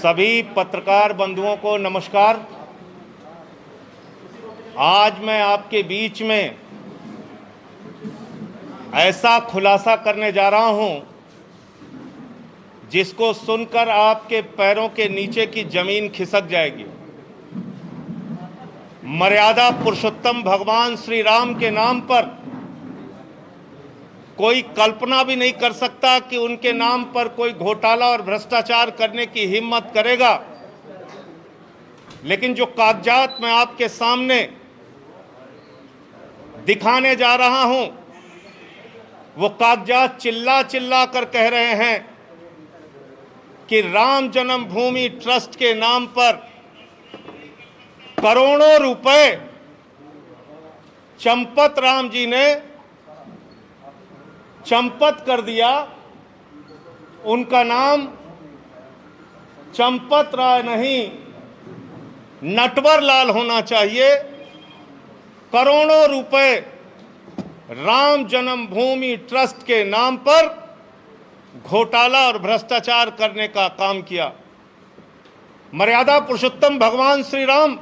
सभी पत्रकार बंधुओं को नमस्कार। आज मैं आपके बीच में ऐसा खुलासा करने जा रहा हूं जिसको सुनकर आपके पैरों के नीचे की जमीन खिसक जाएगी। मर्यादा पुरुषोत्तम भगवान श्री राम के नाम पर कोई कल्पना भी नहीं कर सकता कि उनके नाम पर कोई घोटाला और भ्रष्टाचार करने की हिम्मत करेगा। लेकिन जो कागजात मैं आपके सामने दिखाने जा रहा हूं, वो कागजात चिल्ला चिल्ला कर कह रहे हैं कि राम जन्मभूमि ट्रस्ट के नाम पर करोड़ों रुपए चंपत राम जी ने चंपत कर दिया। उनका नाम चंपत राय नहीं, नटवर लाल होना चाहिए। करोड़ों रुपए राम जन्मभूमि ट्रस्ट के नाम पर घोटाला और भ्रष्टाचार करने का काम किया। मर्यादा पुरुषोत्तम भगवान श्री राम,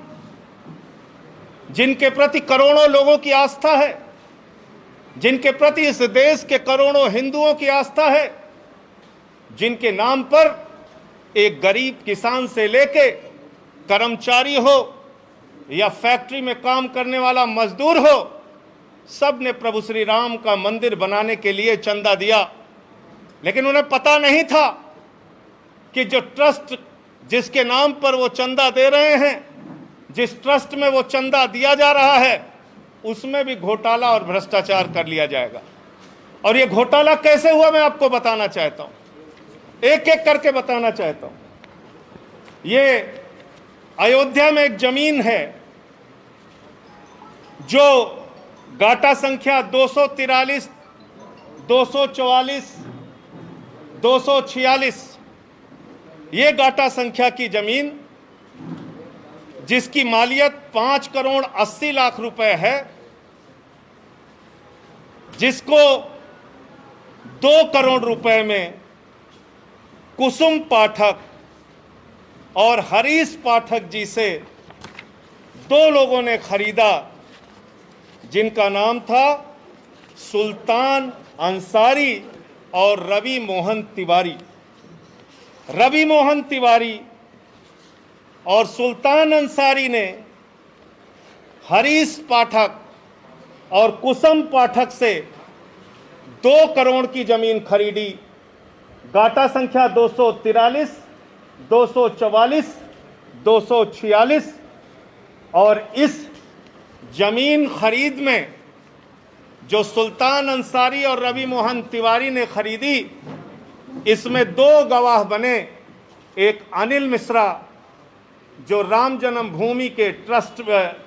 जिनके प्रति करोड़ों लोगों की आस्था है, जिनके प्रति इस देश के करोड़ों हिंदुओं की आस्था है, जिनके नाम पर एक गरीब किसान से लेके कर्मचारी हो या फैक्ट्री में काम करने वाला मजदूर हो, सब ने प्रभु श्री राम का मंदिर बनाने के लिए चंदा दिया। लेकिन उन्हें पता नहीं था कि जो ट्रस्ट जिसके नाम पर वो चंदा दे रहे हैं, जिस ट्रस्ट में वो चंदा दिया जा रहा है, उसमें भी घोटाला और भ्रष्टाचार कर लिया जाएगा। और ये घोटाला कैसे हुआ मैं आपको बताना चाहता हूं, एक एक करके बताना चाहता हूं। ये अयोध्या में एक जमीन है जो गाटा संख्या 243, 244, 246, ये गाटा संख्या की जमीन जिसकी मालियत 5 करोड़ 80 लाख रुपए है, जिसको 2 करोड़ रुपए में कुसुम पाठक और हरीश पाठक जी से 2 लोगों ने खरीदा, जिनका नाम था सुल्तान अंसारी और रवि मोहन तिवारी। रवि मोहन तिवारी और सुल्तान अंसारी ने हरीश पाठक और कुसुम पाठक से 2 करोड़ की जमीन खरीदी। गाटा संख्या 243, 244, 246। और इस जमीन खरीद में जो सुल्तान अंसारी और रवि मोहन तिवारी ने खरीदी, इसमें 2 गवाह बने। एक अनिल मिश्रा जो राम जन्मभूमि के ट्रस्ट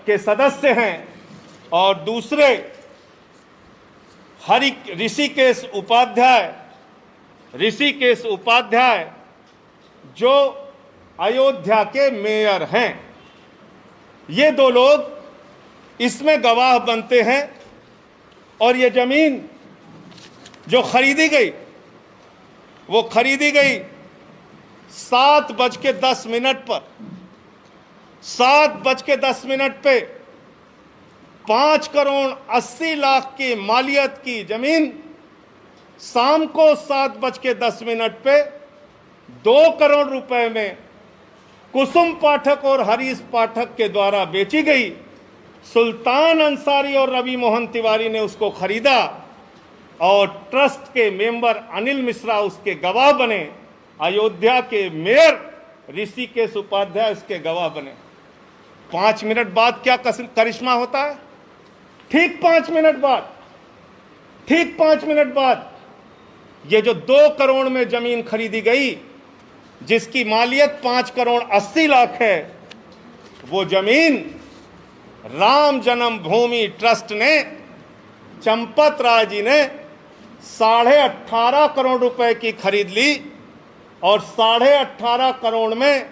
के सदस्य हैं, और दूसरे ऋषिकेश उपाध्याय जो अयोध्या के मेयर हैं। ये 2 लोग इसमें गवाह बनते हैं। और ये जमीन जो खरीदी गई, वो खरीदी गई 7:10 पर। 7:10 पे 5 करोड़ 80 लाख की मालियत की जमीन शाम को 7:10 पे 2 करोड़ रुपए में कुसुम पाठक और हरीश पाठक के द्वारा बेची गई। सुल्तान अंसारी और रवि मोहन तिवारी ने उसको खरीदा और ट्रस्ट के मेंबर अनिल मिश्रा उसके गवाह बने। अयोध्या के मेयर ऋषिकेश उपाध्याय उसके गवाह बने। 5 मिनट बाद क्या करिश्मा होता है? ठीक 5 मिनट बाद ये जो 2 करोड़ में जमीन खरीदी गई, जिसकी मालियत 5 करोड़ 80 लाख है, वो जमीन राम जन्मभूमि ट्रस्ट ने, चंपत राय जी ने 18.5 करोड़ रुपए की खरीद ली। और 18.5 करोड़ में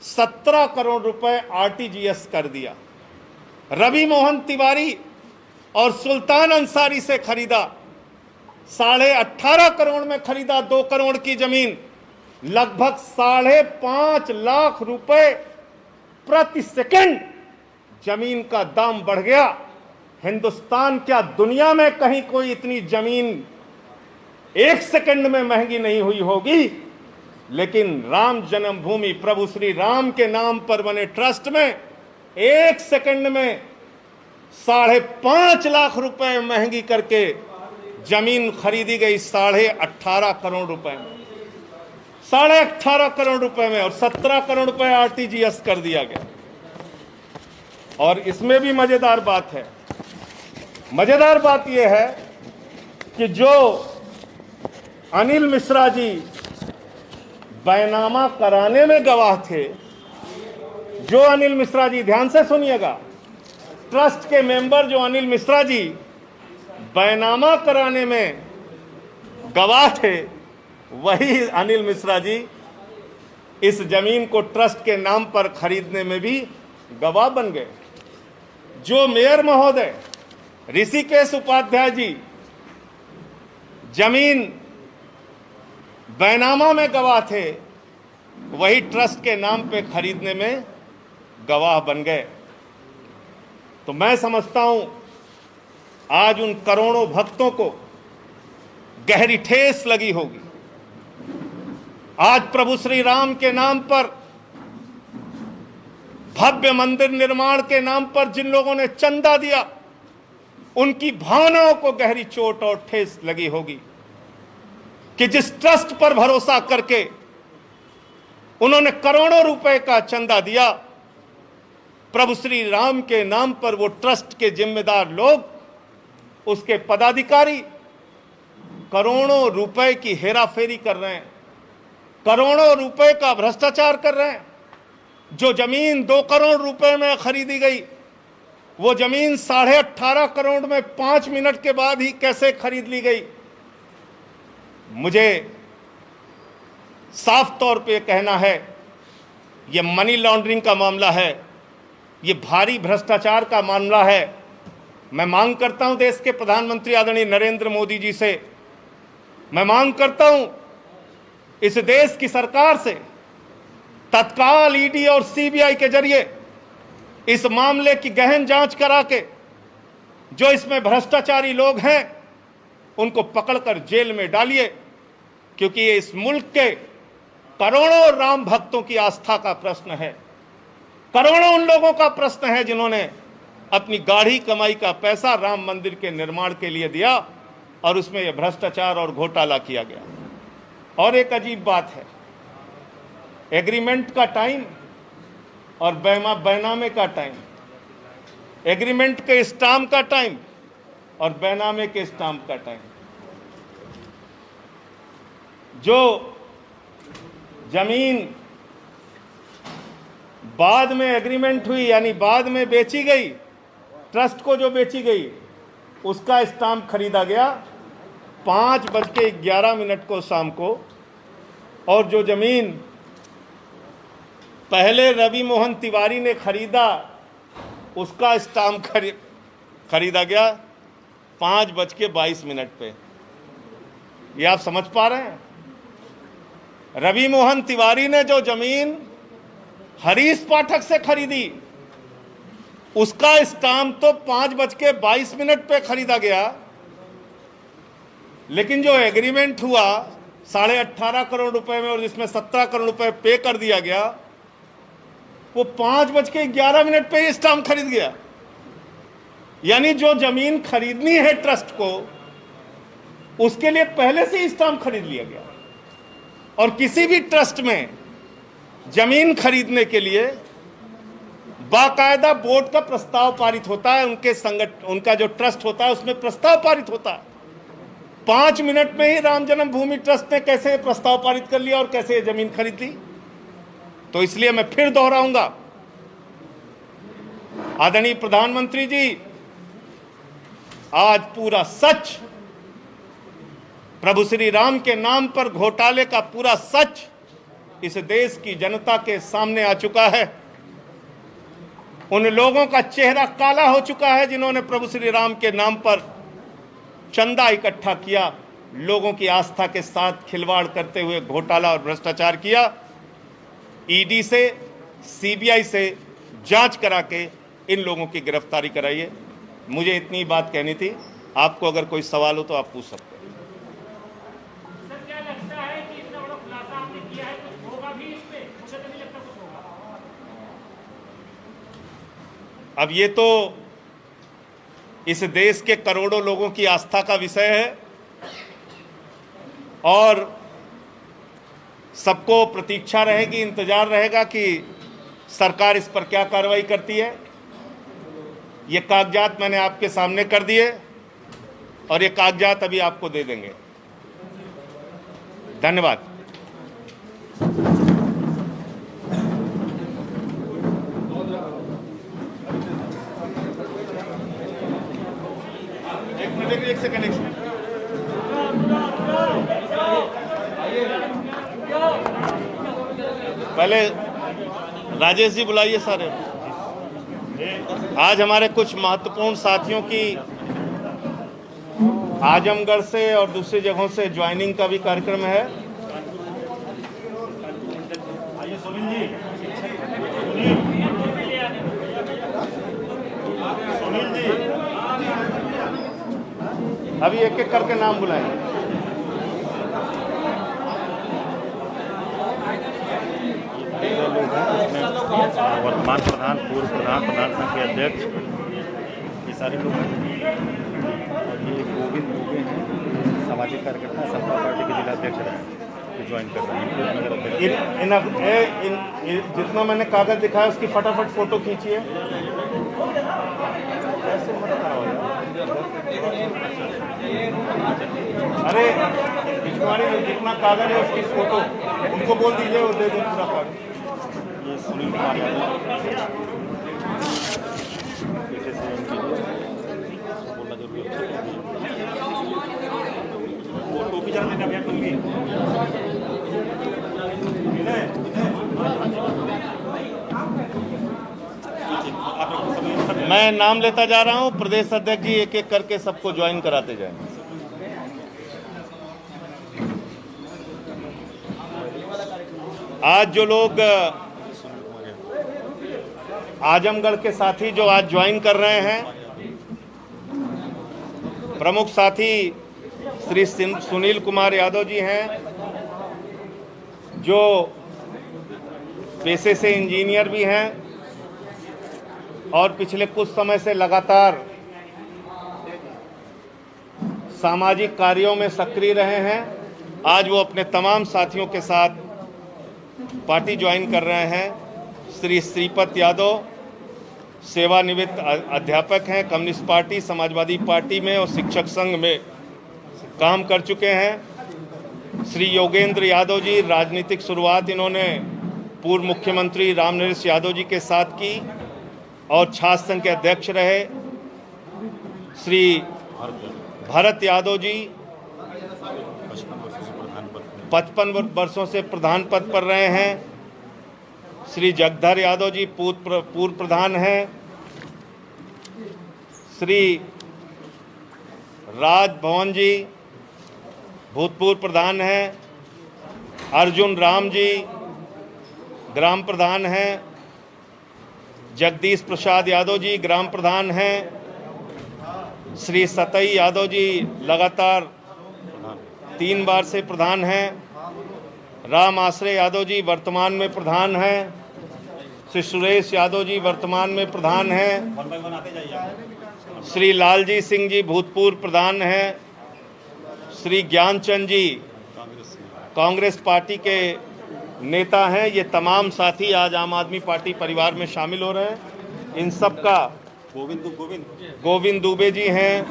17 करोड़ रुपए आरटीजीएस कर दिया। रवि मोहन तिवारी और सुल्तान अंसारी से खरीदा, 18.5 करोड़ में खरीदा 2 करोड़ की जमीन, लगभग 5.5 लाख रुपए प्रति सेकंड जमीन का दाम बढ़ गया। हिंदुस्तान क्या दुनिया में कहीं कोई इतनी जमीन 1 सेकंड में महंगी नहीं हुई होगी, लेकिन राम जन्मभूमि प्रभु श्री राम के नाम पर बने ट्रस्ट में 1 सेकंड में 5.5 लाख रुपए महंगी करके जमीन खरीदी गई 18.5 करोड़ रुपए में, 18.5 करोड़ रुपए में, और 17 करोड़ रुपए आरटीजीएस कर दिया गया। और इसमें भी मजेदार बात है, मजेदार बात यह है कि जो अनिल मिश्रा जी बैनामा कराने में गवाह थे, जो अनिल मिश्रा जी, ध्यान से सुनिएगा, ट्रस्ट के मेंबर जो अनिल मिश्रा जी बैनामा कराने में गवाह थे, वही अनिल मिश्रा जी इस जमीन को ट्रस्ट के नाम पर खरीदने में भी गवाह बन गए। जो मेयर महोदय ऋषिकेश उपाध्याय जी जमीन बैनामा में गवाह थे, वही ट्रस्ट के नाम पे खरीदने में गवाह बन गए। तो मैं समझता हूं आज उन करोड़ों भक्तों को गहरी ठेस लगी होगी। आज प्रभु श्री राम के नाम पर, भव्य मंदिर निर्माण के नाम पर जिन लोगों ने चंदा दिया, उनकी भावनाओं को गहरी चोट और ठेस लगी होगी कि जिस ट्रस्ट पर भरोसा करके उन्होंने करोड़ों रुपए का चंदा दिया, प्रभु श्री राम के नाम पर वो ट्रस्ट के जिम्मेदार लोग, उसके पदाधिकारी करोड़ों रुपए की हेराफेरी कर रहे हैं, करोड़ों रुपए का भ्रष्टाचार कर रहे हैं। जो जमीन 2 करोड़ रुपए में खरीदी गई, वो जमीन 18.5 करोड़ में 5 मिनट के बाद ही कैसे खरीद ली गई। मुझे साफ तौर पे कहना है, ये मनी लॉन्ड्रिंग का मामला है, ये भारी भ्रष्टाचार का मामला है। मैं मांग करता हूं देश के प्रधानमंत्री आदरणीय नरेंद्र मोदी जी से, मैं मांग करता हूं इस देश की सरकार से, तत्काल ईडी और सीबीआई के जरिए इस मामले की गहन जांच करा के जो इसमें भ्रष्टाचारी लोग हैं उनको पकड़कर जेल में डालिए, क्योंकि ये इस मुल्क के करोड़ों राम भक्तों की आस्था का प्रश्न है, करोड़ों उन लोगों का प्रश्न है जिन्होंने अपनी गाढ़ी कमाई का पैसा राम मंदिर के निर्माण के लिए दिया और उसमें यह भ्रष्टाचार और घोटाला किया गया। और एक अजीब बात है, एग्रीमेंट का टाइम और बैनामे का टाइम, एग्रीमेंट के स्टाम्प का टाइम और बैनामे के स्टाम्प का टाइम। जो जमीन बाद में एग्रीमेंट हुई, यानी बाद में बेची गई, ट्रस्ट को जो बेची गई, उसका स्टाम्प खरीदा गया 5:11 को शाम को, और जो जमीन पहले रवि मोहन तिवारी ने खरीदा, उसका स्टाम्प खरीदा गया 5:22 पे। ये आप समझ पा रहे हैं? रवि मोहन तिवारी ने जो जमीन हरीश पाठक से खरीदी, उसका स्टाम्प तो 5:22 पे खरीदा गया, लेकिन जो एग्रीमेंट हुआ 18.5 करोड़ रुपए में और जिसमें 17 करोड़ रुपए पे कर दिया गया, वो 5:11 पे ही स्टाम्प खरीद गया। यानी जो जमीन खरीदनी है ट्रस्ट को, उसके लिए पहले से ही स्टाम्प खरीद लिया गया। और किसी भी ट्रस्ट में जमीन खरीदने के लिए बाकायदा बोर्ड का प्रस्ताव पारित होता है, उनका जो ट्रस्ट होता है उसमें प्रस्ताव पारित होता है। 5 मिनट में ही राम जन्मभूमि ट्रस्ट ने कैसे प्रस्ताव पारित कर लिया और कैसे जमीन खरीद ली। तो इसलिए मैं फिर दोहराऊंगा, आदरणीय प्रधानमंत्री जी, आज पूरा सच, प्रभु श्री राम के नाम पर घोटाले का पूरा सच इस देश की जनता के सामने आ चुका है। उन लोगों का चेहरा काला हो चुका है जिन्होंने प्रभु श्री राम के नाम पर चंदा इकट्ठा किया, लोगों की आस्था के साथ खिलवाड़ करते हुए घोटाला और भ्रष्टाचार किया। ईडी से, सीबीआई से जांच करा के इन लोगों की गिरफ्तारी कराइए। मुझे इतनी बात कहनी थी। आपको अगर कोई सवाल हो तो आप पूछ सकते हैं। सर, क्या लगता है कि इतना बड़ा खुलासा आपने किया है, कुछ होगा भी इस पे? मुझे तो नहीं लगता कुछ होगा। अब ये तो इस देश के करोड़ों लोगों की आस्था का विषय है और सबको प्रतीक्षा रहेगी, इंतजार रहेगा कि सरकार इस पर क्या कार्रवाई करती है। ये कागजात मैंने आपके सामने कर दिए और ये कागजात अभी आपको दे देंगे। धन्यवाद। एक सेकंड, एक सेकंड। पहले राजेश जी बुलाइए सारे। आज हमारे कुछ महत्वपूर्ण साथियों की आजमगढ़ से और दूसरी जगहों से ज्वाइनिंग का भी कार्यक्रम है। सुनील जी, अभी एक एक करके नाम बुलाएंगे। वर्तमान प्रधान, पूर्व प्रधान, प्रधान संघ के अध्यक्ष, ये सारे लोग हैं। और ये गोविंद दुबे हैं, सामाजिक कार्यकर्ता, समता पार्टी के जिला अध्यक्ष रहे, जो ज्वाइन कर रहे हैं। जितना मैंने कागज दिखाया उसकी फटाफट फोटो खींचिए। अरे पिछवाड़ी में जितना कागज है उसकी फोटो उनको बोल दीजिए, वो दे दें पूरा कागज। ये सुनील कुमार यादव पीछे से बोलना जरूरी है। वो टोपी जाने का भैया टोपी मैं नाम लेता जा रहा हूं। प्रदेश अध्यक्ष जी एक एक करके सबको ज्वाइन कराते जाएंगे। आज जो लोग आजमगढ़ के साथी जो आज ज्वाइन कर रहे हैं, प्रमुख साथी श्री सुनील कुमार यादव जी हैं, जो पेशे से इंजीनियर भी हैं और पिछले कुछ समय से लगातार सामाजिक कार्यों में सक्रिय रहे हैं। आज वो अपने तमाम साथियों के साथ पार्टी ज्वाइन कर रहे हैं। श्री श्रीपत यादव सेवानिवृत्त अध्यापक हैं, कम्युनिस्ट पार्टी, समाजवादी पार्टी में और शिक्षक संघ में काम कर चुके हैं। श्री योगेंद्र यादव जी, राजनीतिक शुरुआत इन्होंने पूर्व मुख्यमंत्री रामनरेश यादव जी के साथ की और छात्र संघ के अध्यक्ष रहे। श्री भरत यादव जी 55 वर्षों से प्रधान पद पर रहे हैं। श्री जगधर यादव जी पूर्व प्रधान हैं। श्री राज भवन जी भूतपूर्व प्रधान हैं। अर्जुन राम जी ग्राम प्रधान हैं। जगदीश प्रसाद यादव जी ग्राम प्रधान हैं। श्री सतई यादव जी लगातार 3 बार से प्रधान हैं। राम आश्रय यादव जी वर्तमान में प्रधान हैं। श्री सुरेश यादव जी वर्तमान में प्रधान हैं। श्री लालजी सिंह जी भूतपूर्व प्रधान हैं। श्री ज्ञानचंद जी कांग्रेस पार्टी के नेता हैं। ये तमाम साथी आज आम आदमी पार्टी परिवार में शामिल हो रहे हैं। इन सब का गोविंद दुबे जी हैं,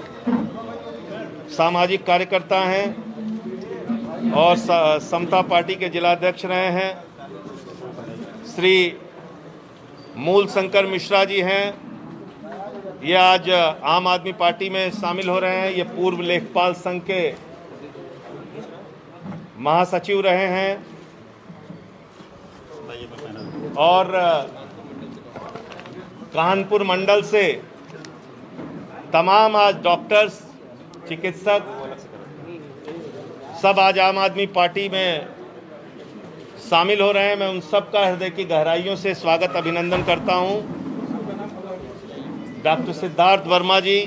सामाजिक कार्यकर्ता हैं और समता पार्टी के जिलाध्यक्ष रहे हैं। श्री मूल शंकर मिश्रा जी हैं, ये आज आम आदमी पार्टी में शामिल हो रहे हैं। ये पूर्व लेखपाल संघ के महासचिव रहे हैं। और कानपुर मंडल से तमाम आज डॉक्टर्स, चिकित्सक सब आज आम आदमी पार्टी में शामिल हो रहे हैं। मैं उन सब का हृदय की गहराइयों से स्वागत अभिनंदन करता हूं। डॉक्टर सिद्धार्थ वर्मा जी,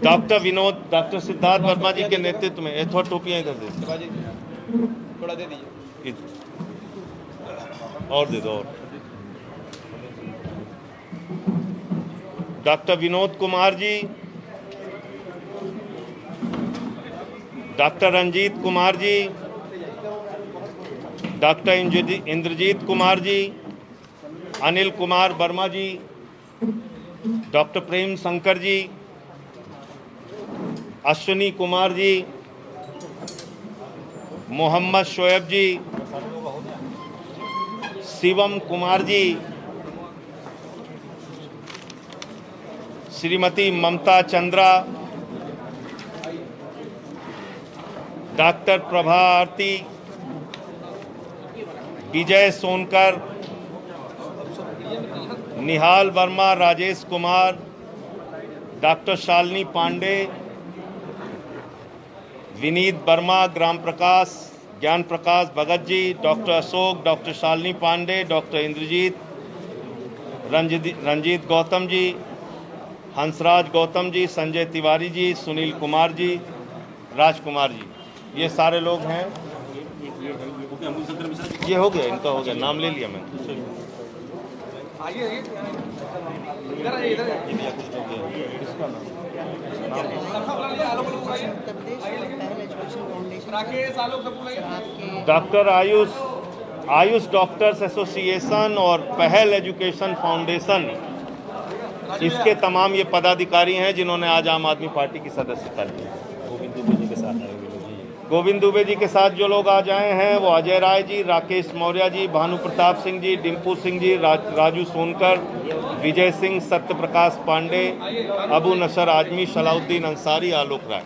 डॉक्टर सिद्धार्थ वर्मा जी के नेतृत्व में थोड़ा टोपियां इधर दे, थोड़ा दे दीजिए और दे दो। और doctor Vinod Kumar ji, doctor Ranjeet Kumar ji, doctor Indrajeet Kumar ji, Anil Kumar Verma ji, doctor Prem Shankar ji, Ashwini Kumar ji, Mohammad Shoaib ji, Shivam Kumar ji, Shrimati Mamta Chandra, doctor Prabha Aarti, Vijay Sonkar, Nihal Verma, Rajesh Kumar, doctor Shalini Pandey, Vineet Verma, Gram Prakash, Gyan Prakash Bhagat ji, doctor Ashok, doctor Shalini Pandey, doctor Indrajeet, Ranjeet Gautam ji, Hansraj Gautam ji, Sanjay Tiwari ji, Sunil Kumar ji, Rajkumar ji, ये सारे लोग हैं। ये हो गया, इनका हो गया, नाम ले लिया मैंने। डॉक्टर आयुष डॉक्टर्स एसोसिएशन और पहल एजुकेशन फाउंडेशन, इसके तमाम ये पदाधिकारी हैं जिन्होंने आज आम आदमी पार्टी की सदस्यता ली। गोविंद दुबे जी के साथ जो लोग आज आए हैं वो अजय राय जी, राकेश मौर्य जी, भानु प्रताप सिंह जी, डिम्पू सिंह जी, राजू सोनकर, विजय सिंह, सत्य प्रकाश पांडे, अबू नसर आजमी, सलाउद्दीन अंसारी, आलोक राय।